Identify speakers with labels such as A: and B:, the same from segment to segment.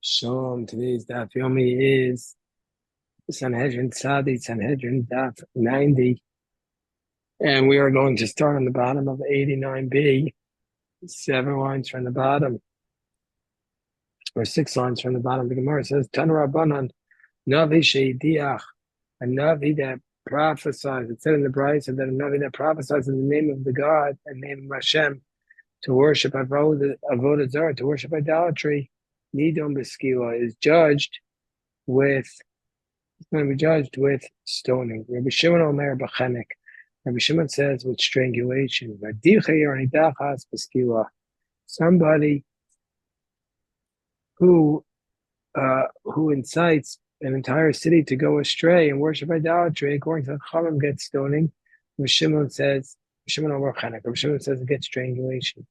A: Shalom. Today's daf yomi is Sanhedrin Tzadi, Sanhedrin daf 90, and we are going to start on the bottom of 89b, 7 lines from the bottom, or 6 lines from the bottom. The Gemara says, Tana Rabbanan, Navi Sheidiach, a Navi that prophesies. It said in the Brisa that a Navi that prophesies in the name of the God and name of Hashem to worship Avodah Zarah, to worship idolatry, Nidon Beskila, is judged with going to be judged with stoning. Rabbi Shimon Omer B'chenek. Rabbi Shimon says with strangulation. Somebody who incites an entire city to go astray and worship idolatry, according to the Chachamim, gets stoning. Rabbi Shimon Omer B'chenek. Rabbi Shimon says it gets strangulation.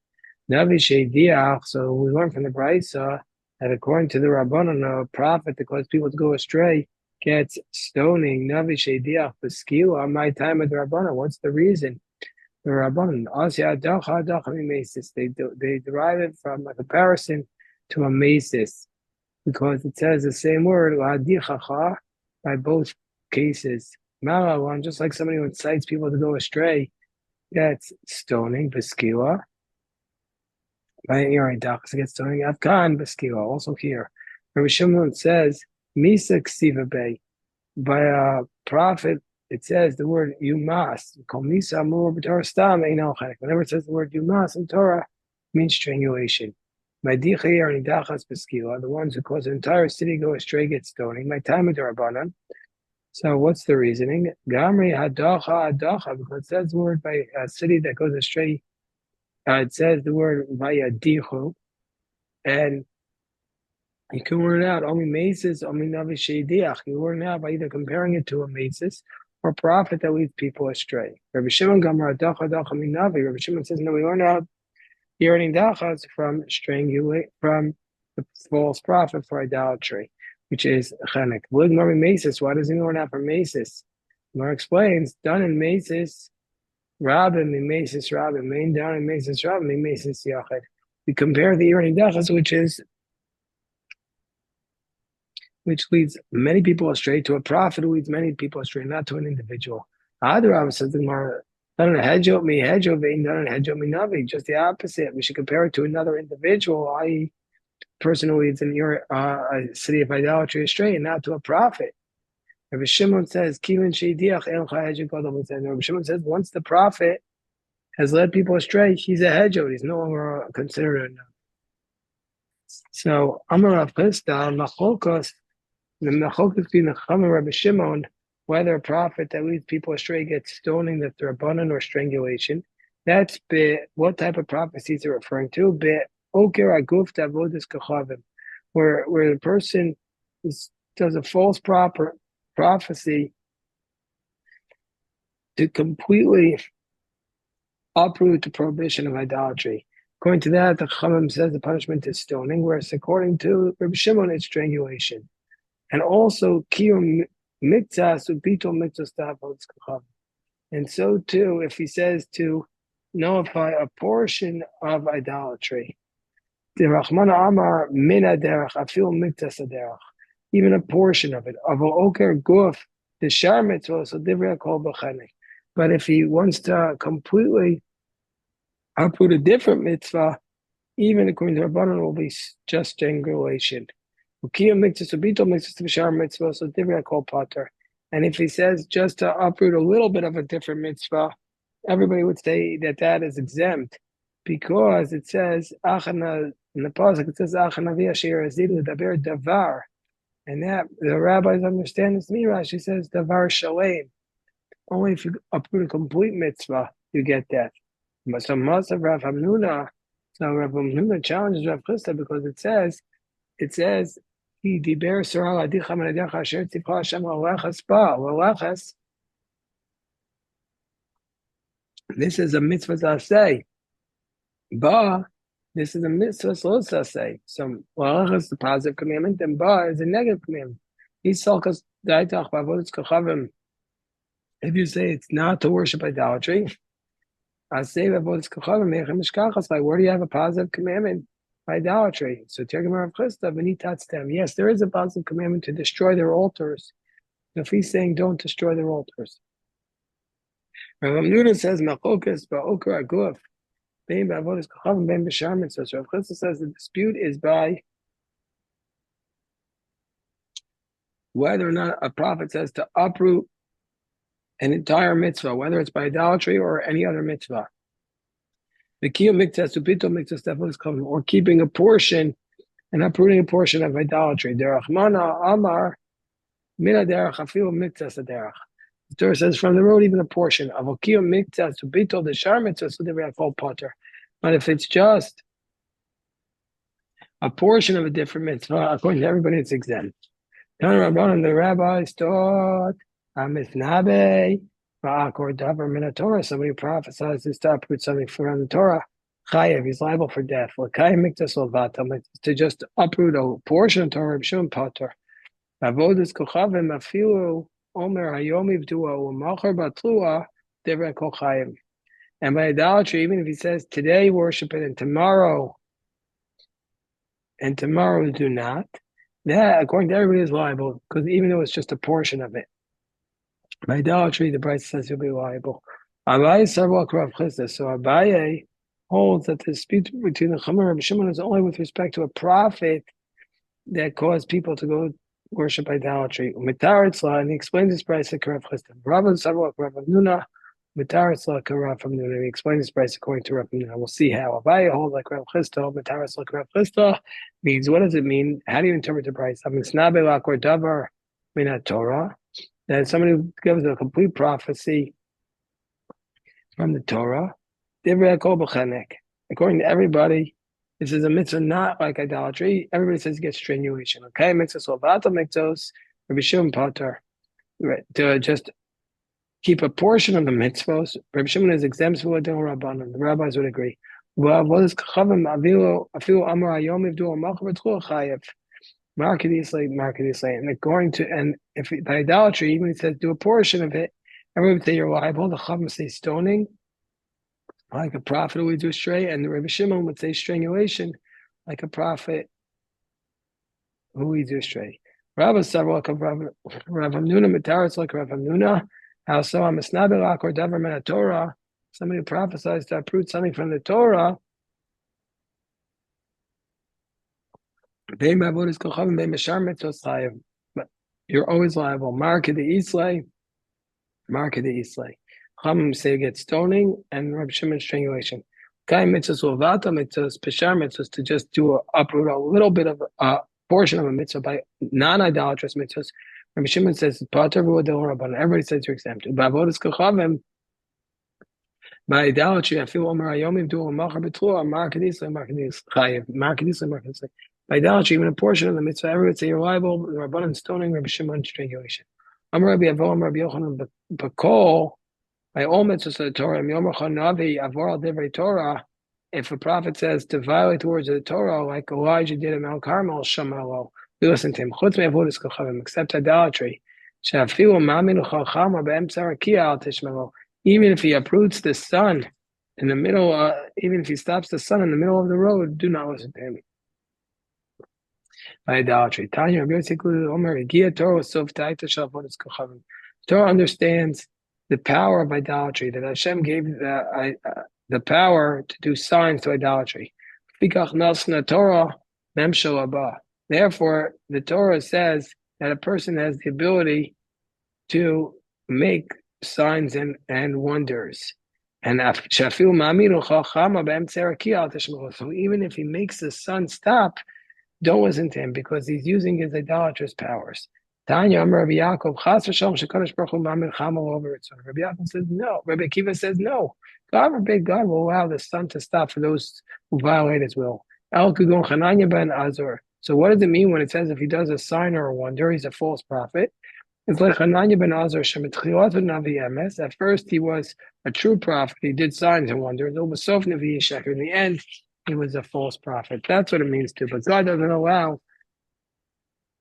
A: Navi Sheidiach. So we learn from the Brisa that according to the Rabbanon, a prophet that caused people to go astray gets stoning. Navi Sheidiach B'skila. My time at the Rabbanon. What's the reason? The Rabbanon they derive it from a comparison to a mesis, because it says the same word by both cases. Malawan, just like somebody who incites people to go astray, gets stoning. B'skila. By Iridach gets stoning. Afghan B'skila. Also here, Rabbi Shimon says Misa Ksiva Bay. By a prophet, it says the word you must. Whenever it says the word you must in Torah, means strangulation. By the ones who cause an entire city go astray get stoning. My time at the Rabbanan. So what's the reasoning? Gamri hadacha hadacha, because it says the word by a city that goes astray. It says the word vayadichu, and you can learn out only mesis, only navi sheidiach. You learn out by either comparing it to a mesis or prophet that leads people astray. Rabbi Shimon Gamar dacha dacha minavi. Rabbi Shimon says no. We learn out yearning dachas from from the false prophet for idolatry, which is chenek. Why mesis? Why does he learn out from mesis? Mar explains done in mesis. Rabin mesis rabin main down in mesis rabin mesis yachid. We compare the yearning dachas, which leads many people astray, to a prophet who leads many people astray, not to an individual. Adrab, says the Gemara, just the opposite. We should compare it to another individual, i.e., person who leads in a city of idolatry astray, and not to a prophet. Rabbi Shimon says, Rabbi Shimon says, once the prophet has led people astray, he's a hedjot. He's no longer considered a navi. So, Amar Rav Chisda, Macholkos, the Macholkos between the Chacham and Rabbi Shimon, whether a prophet that leads people astray gets stoning, that's the Rabbanan, or strangulation. That's what type of prophecies are referring to? Oker aguf davodis kachavim, where the person does a false prophecy to completely uproot the prohibition of idolatry. According to that, the Chachamim says the punishment is stoning, whereas according to Rabbi Shimon, it's strangulation. And also, kiyum mitzvah subito mitzvah. And so too, if he says to nullify a portion of idolatry, the Rahmana Amar min aderach afil mitzvah saderach, even a portion of it. Oker guf the shar mitzvah so divrei kol b'chenek. But if he wants to completely uproot a different mitzvah, even according to Rabbanan, will be just strangulation. And if he says just to uproot a little bit of a different mitzvah, everybody would say that is exempt, because it says in the pasuk it says davar, and that the rabbis understand this midrash. She says davar shalem. Only if you uproot a complete mitzvah, you get that. So Rav Hamnuna challenges Rav Chisda, because it says he diber surah adicha menadecha asher tzipcha Hashem lalechas ba lalechas. This is a mitzvah zasei. Ba, this is a mitzvah lo zasei. So lalechas is the positive commandment, and ba is a negative commandment. Isalkas daitach bavodas kachavim. If you say it's not to worship idolatry, I say bavodas kachavim mechem mishkachas. Like, where do you have a positive commandment by idolatry. So yes, there is a positive commandment to destroy their altars. If he's saying don't destroy their altars. Rav Hamnuna says Machokas ba'okra aguf. Bein ba'avodas kochavim bein b'shar mitzvos. Rav Chisda says the dispute is by whether or not a prophet says to uproot an entire mitzvah, whether it's by idolatry or any other mitzvah. The kiyum mitzvah subito mitzvah or keeping a portion and uprooting a portion of idolatry. Derech mana amar mina derech afilu mitzvah saderech. The Torah says from the road even a portion of a kiyum mitzvah subito the shar mitzvah so they have full potter. But if it's just a portion of a different mitzvah, according to everybody, it's exempt. The rabbis taught Amisnabe or Davar Min Torah. Somebody who prophesies to uproot something from the Torah. Chayev, he's liable for death. To just uproot a portion of Torah, B'Shum Pater. Avodas Kochavim Afilu Omer Hayomiv Dua U'Machar Batlua Devre Kol Chayim. And by idolatry, even if he says today worship it and tomorrow do not, that according to everybody is liable because even though it's just a portion of it. By idolatry, the Bride says you'll be liable. Abaye Sarvak Rav Chisda. So Abaye holds that the dispute between the Chamer and Rabbi Shimon is only with respect to a prophet that caused people to go worship idolatry. And he explains this price like Rav Chisda. Rav Sarvak Rav Hamnuna. Mitaris like Rav Hamnuna. He explains this price according to Rav Hamnuna. We'll see how. Abaye holds like Rav Chisda. Mitaris like Rav Chisda means what does it mean? How do you interpret the price? Amisnabe lak or davar min Torah. That somebody who gives a complete prophecy from the Torah, according to everybody, this is a mitzvah not like idolatry. Everybody says it gets strenuation. Okay, mitzvah solvata mitzvos, Rabbi Shimon Pater, right? To just keep a portion of the mitzvos. Rabbi Shimon is exempt from the rabbanon. The rabbis would agree. Well, what is kachavim afilu amar hayom ivdu amachar b'tchua chayev. And according to, and if by idolatry, even if it says do a portion of it, everyone would say you're liable. The Chacham would say stoning, like a prophet who would do astray, and the Rabbi Shimon would say strangulation, like a prophet who would do astray. Rabbi Sarvak of Rav Hamnuna, Mitaris like Rav Hamnuna, how so I'm a snabelak or davar min Torah, somebody who prophesies to uproot something from the Torah. But you're always liable. Mark of the Islay. Chachamim say you get stoning and Rabbi Shimon strangulation. Kai mitzvahs uvata mitzvahs, peshar mitzvahs to just do uproot a little bit of a portion of a mitzvah by non-idolatrous mitzvahs. Rabbi Shimon says pater v'odel rabban. Everybody says you're exempt. Ba'avodas kochavim. By idolatry, I feel Omer Hayomim do a machar betlua. Mark of the Islay. By idolatry, even a portion of the mitzvah, everyone would say you're liable. The rabbanan stoning, Rabbi Shimon strangulation. Amar Rabbi Avoam, Rabbi Yochanan, Bakol. By all mitzvahs of the Torah, if a prophet says to violate the words of the Torah, like Elijah did in Mount Carmel, we listen to him. Except idolatry. Even if he uproots the sun in the middle, even if he stops the sun in the middle of the road, do not listen to him. By idolatry. Torah understands the power of idolatry, that Hashem gave the power to do signs to idolatry. Therefore, the Torah says that a person has the ability to make signs and wonders. And so even if he makes the sun stop, don't listen to him because he's using his idolatrous powers. Tanya Rabbi Yaakov, Chas v'Shalom Shekadosh Baruch Hu Ma'amid Chama over it. So Rabbi Yaakov says no. Rabbi Akiva says no. God forbid, God will allow the sun to stop for those who violate His will. El Kugon Chananya ben Azor. So what does it mean when it says if he does a sign or a wonder, he's a false prophet? It's like Chananya ben Azor Shemitchilat Navi Emes. At first, he was a true prophet. He did signs and wonders. In the end, he was a false prophet. That's what it means to. But God doesn't allow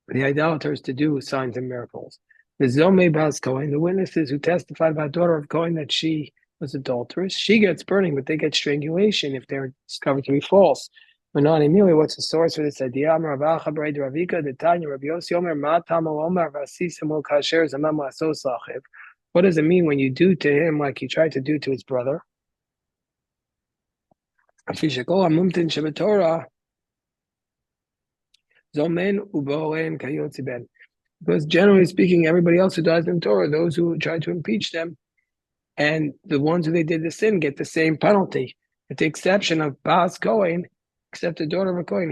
A: the idolaters to do signs and miracles. The Zomei Bas Kohen, the witnesses who testified about daughter of Kohen that she was adulterous, she gets burning, but they get strangulation if they're discovered to be false. But not immediately, what's the source for this idea? Amar Rav Acha B'rei Ravika, the Tanya Rabbi Yossi Omer Ma Tamo Omer Vasisim Kasher Zamam Lasos Lachiv. What does it mean when you do to him like he tried to do to his brother? Afishakol Amumtin Shebetorah Zomen Uboen Kayotzi Ben. Because generally speaking, everybody else who dies in Torah, those who tried to impeach them, and the ones who they did the sin get the same penalty, with the exception of Bas Cohen, except the daughter of a Cohen,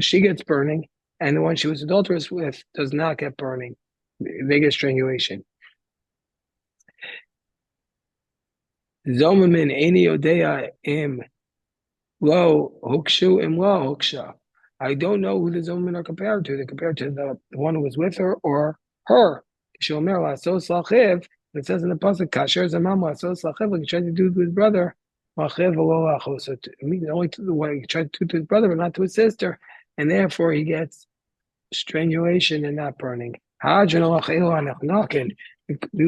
A: she gets burning, and the one she was adulterous with does not get burning. They get strangulation. Zomamin eni odea im lo hukshu im lo huksha. I don't know who the Zomamin are compared to. They're compared to the one who was with her or her. Shomer lasos lachiv. It says in the pasuk, "Kasher zamam lasos lachiv." Like he tried to do to his brother, lachiv v'lo lachos. So it means only to the one he tried to do to his brother, but not to his sister, and therefore he gets strangulation and not burning. We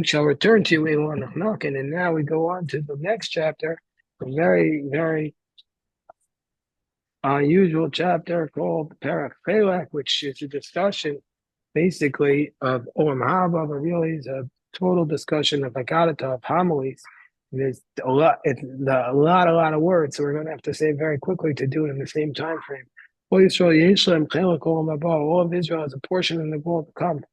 A: shall return to Elon, and now we go on to the next chapter, a very, very unusual chapter called Perek Chelek, which is a discussion basically of Olam Haba, but really is a total discussion of Haggadah, of homilies. There's a lot of words, so we're going to have to say very quickly to do it in the same time frame. All of Israel is a portion in the world to come,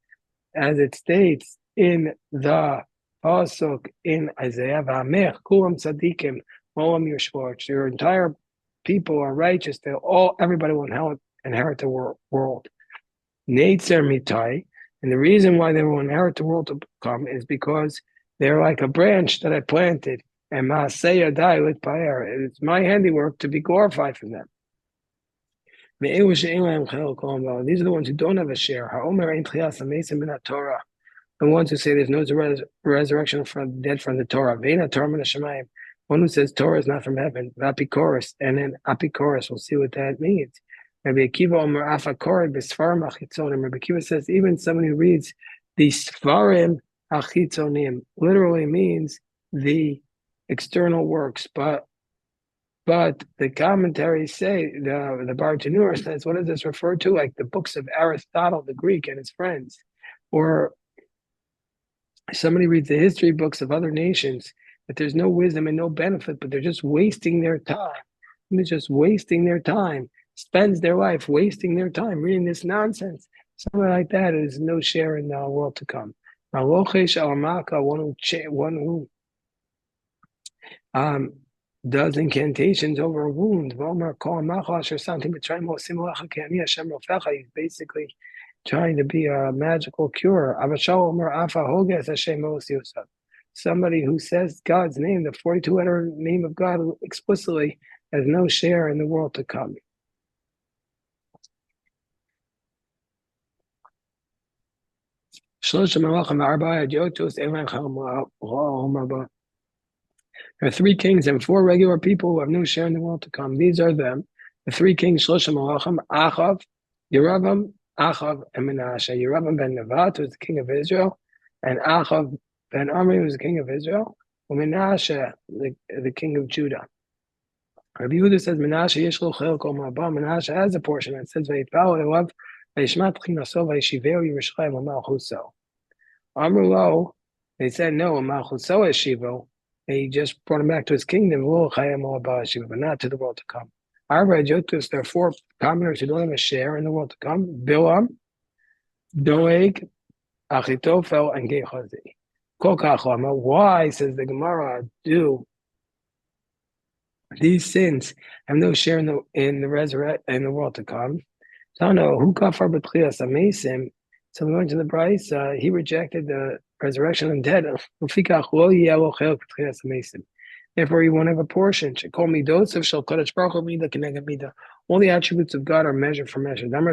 A: as it states in the pasuk in Isaiah, "V'amech kulam tzadikim, olam yishvot." Your entire people are righteous. Everybody will inherit the world. Neitzer mitai, and the reason why they will inherit the world to come is because they're like a branch that I planted, and maaseh yadai litpaer. It's my handiwork to be glorified from them. These are the ones who don't have a share. The ones who say there's no resurrection from the dead from the Torah. One who says Torah is not from heaven. Apikoros, and then Apikoros, we'll see what that means. Rabbi Akiva says even someone who reads the Sfarim Achitzonim literally means the external works, but the commentaries say, the Bartanura says, what does this refer to? Like the books of Aristotle, the Greek, and his friends. Or somebody reads the history books of other nations, that there's no wisdom and no benefit, but they're just wasting their time. They're just wasting their time, spends their life wasting their time reading this nonsense. Something like that is no share in the world to come. One who does incantations over a wound. He's basically trying to be a magical cure. Somebody who says God's name, the 42-letter name of God explicitly, has no share in the world to come. There are 3 kings and 4 regular people who have no share in the world to come. These are them. The 3 kings, Shlosh Malachim, Achav, Yeravam, Achav, and Menashe. Yeravam ben Nevat was the king of Israel, and Achav ben Amri was the king of Israel, and Menashe, the king of Judah. Rabbi Yehuda says, Menashe yeshlo chel kol ma'aba. Menashe has a portion. It says, Vayitpal elav, Vayishmat chinaso, Vayishiveu Yerushalayim Malchuso. Amru, they said, no, Malchuso eshivo. He just brought him back to his kingdom, but not to the world to come. There are 4 commoners who don't have a share in the world to come: Bilam, Doeg, Achitophel, and Gehazi. Why, says the Gemara, do these sins have no share in the world to come? So who kafar b'tchias amesim? So we went to the Bryce. He rejected the resurrection of the dead. Therefore, he won't have a portion. All the attributes of God are measure for measure. How do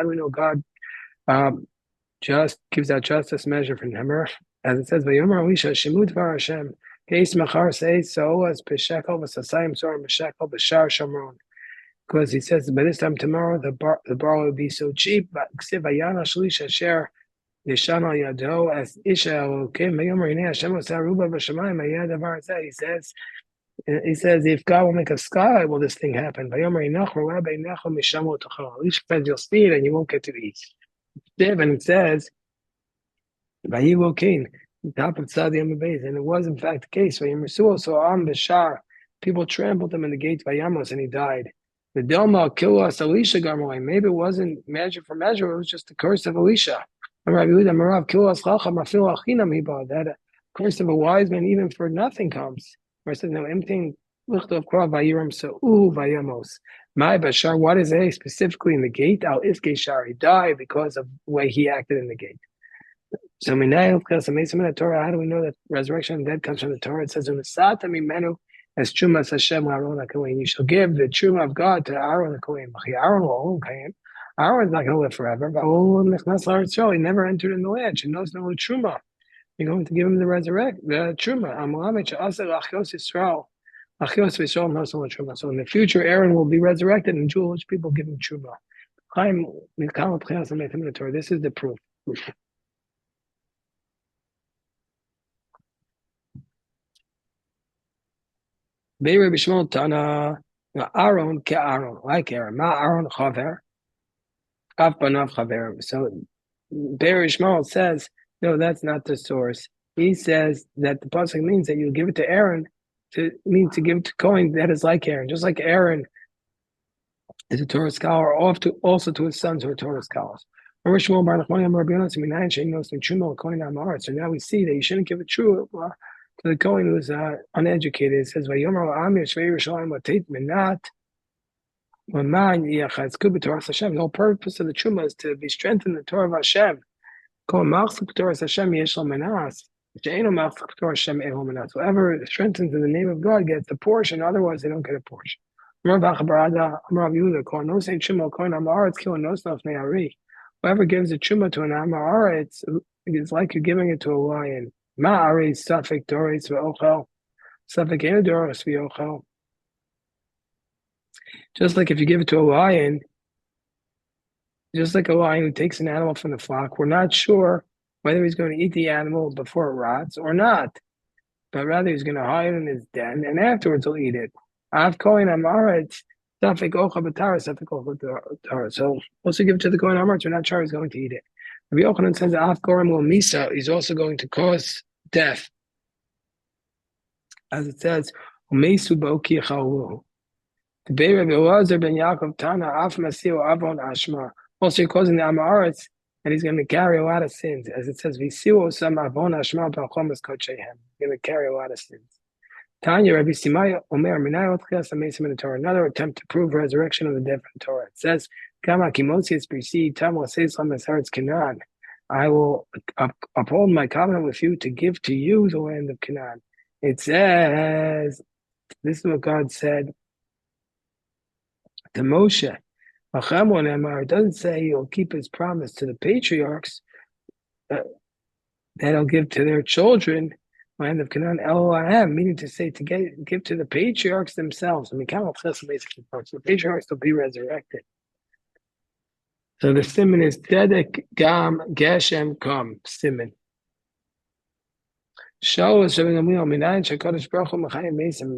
A: we know God just gives out justice measure for number? As it says, because he says by this time tomorrow the bar will be so cheap. But Yeshana Yado as Isha Elokim, Vayomer Hinei Hashem Oseh Aruba B'Shamayim, Hayeh Davar Zeh. He says, if God will make a sky, will this thing happen? Vayomer Hinach Ro'eh B'Einecha Mishamo Tochel. At least you'll see it and you won't get to eat. And it says, Vayivokin, top of Tzadi Yom Beis, and it was in fact the case. Vayomer so Am B'Shar, people trampled him in the gate Vayamos, and he died. The Dilma Kilas Elisha Garmoy. Maybe it wasn't measure for measure, it was just the curse of Elisha. That curse of a wise man, even for nothing comes. Where it says, no, emptying Lichtov Krav Vayiram Sa'u Vayamos. My Bashar, what is it specifically in the gate? Al Iske Shar, he died because of the way he acted in the gate. So, how do we know that resurrection of the dead comes from the Torah? It says, as Chumas Hashem Aaron HaKohen, you shall give the Chuma of God to Aaron HaKohen. Aaron's not going to live forever. He never entered in the land. She knows no Truma. You're going to give him the Truma. So in the future, Aaron will be resurrected, and Jewish people give him Truma. This is the proof. Be'er Bishmol Tana Aaron ke'Aaron, like Aaron. Ma Aaron Chaver, Av Banav Chaver. So Be'er Bishmol says, no, that's not the source. He says that the pasuk means that you give it to Aaron to give it to Cohen that is like Aaron, just like Aaron is a Torah scholar, also to his sons who are Torah scholars. So now we see that you shouldn't give it true to the Kohen who's uneducated. It says, the whole purpose of the Truma is to be strengthened in the Torah of Hashem. Whoever strengthens in the name of God gets the portion, otherwise they don't get a portion. Whoever gives a Truma to an Amar, it's like you're giving it to a lion. Just like if you give it to a lion, just like a lion who takes an animal from the flock, we're not sure whether he's going to eat the animal before it rots or not, but rather he's going to hide in his den and afterwards he'll eat it. So also give it to the Kohen Amaretz, we're not sure he's going to eat it. Rabbi Yochanan says misa, he's also going to cause death. As it says, also you're causing the Amaretz, and he's going to carry a lot of sins. As it says, he's going to carry a lot of sins. Tanya, Rabbi Simaya, Omer, another attempt to prove resurrection of the dead from Torah. It says, I will uphold my covenant with you to give to you the land of Canaan. It says, this is what God said to Moshe. It doesn't say he'll keep his promise to the patriarchs that he'll give to their children, land of Canaan, Elohim, meaning to say to give to the patriarchs themselves. I mean, the patriarchs will be resurrected. So the siman is Tzedek Gam Geshem Kam siman.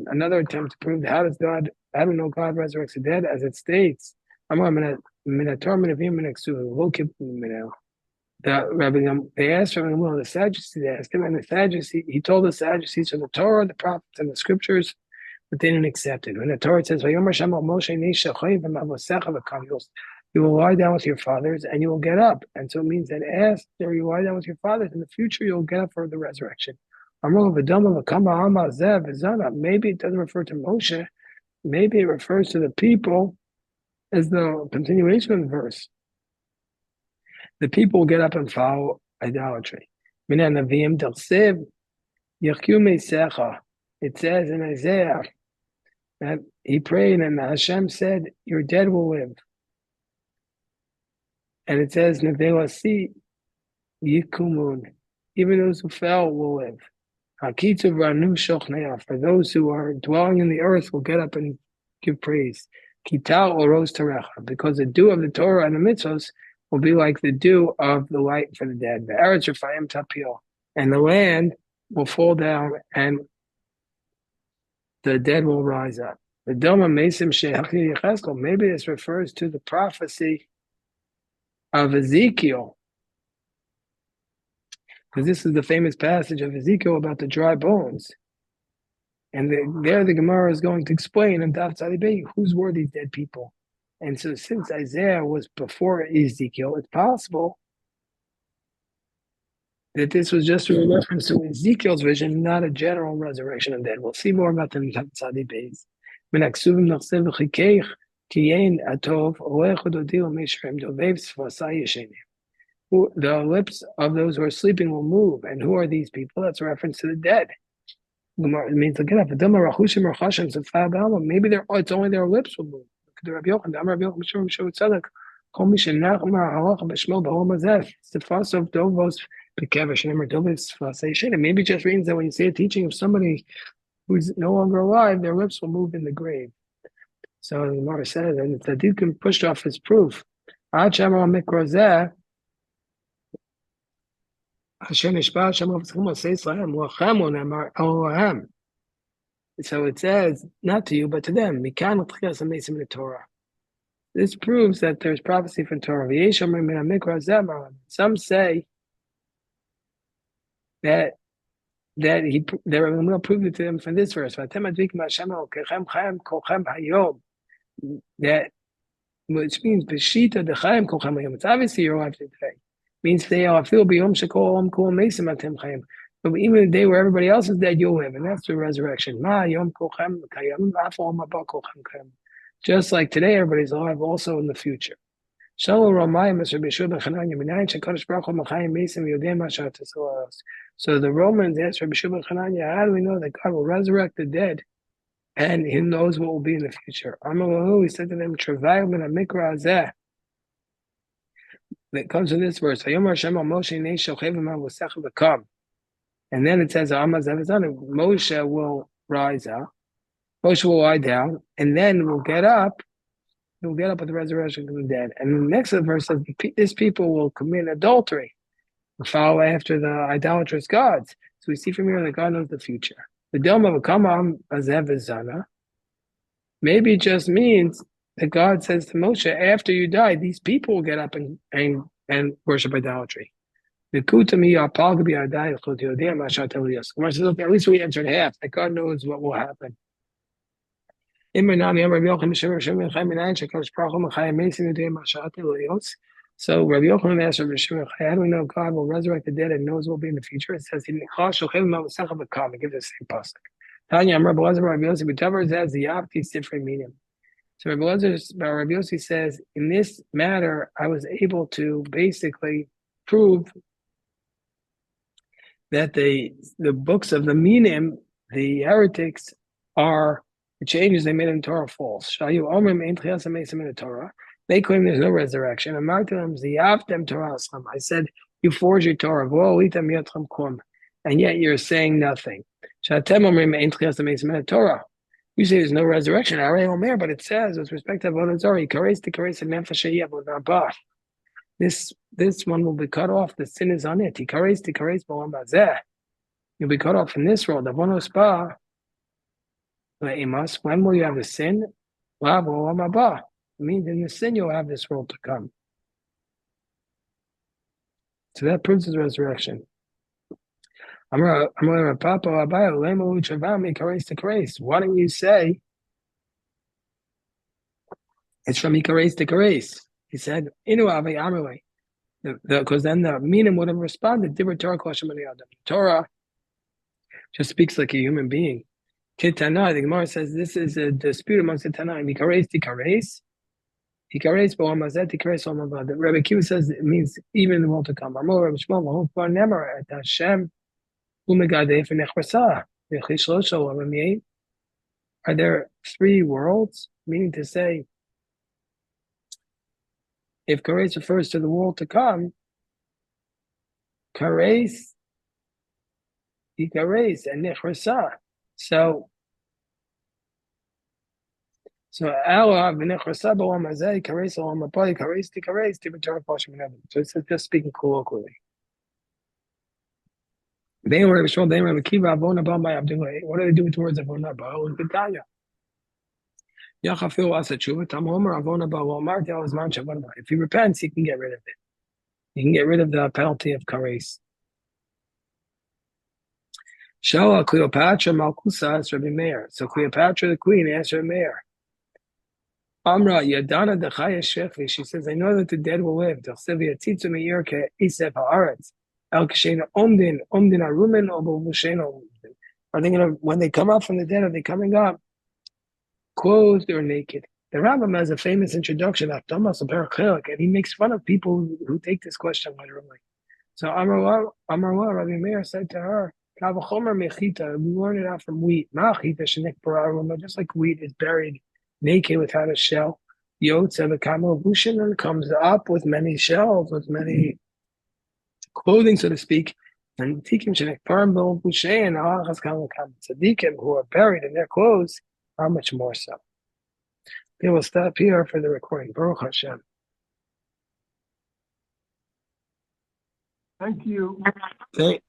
A: Another attempt to prove how do we know God resurrects the dead? As it states, they asked Rabbi Gamliel, the Sadducees, they asked him, and the Sadducees, he told the Sadducees from the Torah, the prophets, and the scriptures, but they didn't accept it. When the Torah says, you will lie down with your fathers and you will get up. And so it means that after you lie down with your fathers, in the future you'll get up for the resurrection. Maybe it doesn't refer to Moshe. Maybe it refers to the people as the continuation of the verse. The people will get up and follow idolatry. It says in Isaiah that he prayed and Hashem said, your dead will live. And it says, Nevdelasi Yikumun, even those who fell will live. For those who are dwelling in the earth will get up and give praise. Kital oros terecha, because the dew of the Torah and the mitzvos will be like the dew of the light for the dead. The Eretz Rifayim Tapil, and the land will fall down, and the dead will rise up. The Doma Mesim Shehachi Yecheskel. Maybe this refers to the prophecy of Ezekiel, because this is the famous passage of Ezekiel about the dry bones. And there the Gemara is going to explain in Daf Tzadi whose were these dead people. And so since Isaiah was before Ezekiel, it's possible that this was just a reference to Ezekiel's vision, not a general resurrection of dead. We'll see more about them in Daf Tzadi Beis. The lips of those who are sleeping will move. And who are these people? That's a reference to the dead. It means to get up. Maybe it's only their lips will move. It's the fuss of Dovos Pekevish and Dovos Fasation. It maybe just means that when you say a teaching of somebody who's no longer alive, their lips will move in the grave. So the Gemara says, and the Tzaddikim pushed off his proof. So it says, not to you, but to them. This proves that there's prophecy from Torah. Some say that they're going to prove it to them from this verse. That which means it's obviously your life today. Means they are feel beyond shekolom kol mesim atem chayim. But even the day where everybody else is dead, you'll live, and that's the resurrection. Ma yom kolchem kayam afal mabak kolchem kayam. Just like today, everybody's alive, also in the future. Shalom Ramayim Mr. Bishur ben Chananya minayin shekadosh baruch hu machayim mesim yodem mashat tesolos. So the Romans asked Rabbi Shua ben Chananya, how do we know that God will resurrect the dead, and He knows what will be in the future? Amalahu, He said to them, Travail min hamikra azeh. That comes in this verse. And then it says, Moshe will rise up, Moshe will lie down, and then we'll get up. We'll get up with the resurrection of the dead. And the next verse says, this people will commit adultery, follow after the idolatrous gods. So we see from here that God knows the future. The Doma of Kamam Azevizana maybe it just means that God says to Moshe, after you die, these people will get up and worship idolatry. At least we answered half, that God knows what will happen. So Rabbi Yochanan asked Rabbi Shimon, how do we know God will resurrect the dead and knows what will be in the future? It says, it gives the same pasuk. Tanya, Rabbi Yossi, whatever it says, the Yavti is different meaning. So Rabbi Yossi says, in this matter, I was able to basically prove that the books of the Minim, the heretics, are the changes they made in Torah false. They claim there's no resurrection. I said, you forged your Torah, and yet you're saying nothing. You say there's no resurrection, but it says, with respect to Avodah Zarah, this one will be cut off. The sin is on it. You'll be cut off in this world. When will you have the sin? It means in the sin you'll have this world to come. So that proves his resurrection. Why don't you say it's from Ikares to Kares? He said, because then the Minim would have responded, Torah just speaks like a human being. Kitana, the Gemara says this is a dispute amongst the Tanaim. Ikares to Kares. Ikares bo'amazet, Ikares o'mavad. Rabbi Kiva says it means even in the world to come. Rabbi Shmuel, Hashem. Are there three worlds? Meaning to say, if Kares refers to the world to come, Kares, Ikares, and Nechrasa. So So Ella v'nechrasaba amazei kares al amapai kares to return pashim heaven. So it's just speaking colloquially. They were showing they were Kiva Avona by Abdullah. What do they do towards Avona Ba? It was Bitaya. Yachafil Asachuva Tamomer Avona Ba Walmart Alazman Shabbat. If he repents, he can get rid of it. He can get rid of the penalty of kares. Shala Cleopatra Malkusa is Rabbi Meir. So Cleopatra the queen asked Rabbi Meir. Amra Yadana Dechaya Shechli. She says, I know that the dead will live. Dechsevi Atitzu Meir Ke Isef Haaretz. El Keshena Omdin Arumen Obo Vushena Omdin. Are they going to, when they come up from the dead, are they coming up clothed or naked? The Rambam has a famous introduction of Thomas Perchelik, and he makes fun of people who take this question literally. So Amarwa Rabbi Meir said to her, Kavachomer Mechita, we learned it out from wheat. Machita Shenik Pararuma, just like wheat is buried naked without a shell. Yotze V'Kamo Bushin, and comes up with many shells, with many clothing, so to speak. And Tikim Shenik Param Bushay and Alachas Kamo Kam Tzadikim, who are buried in their clothes, how much more so? Okay, we'll stop here for the recording. Baruch Hashem.
B: Thank you.
A: Thank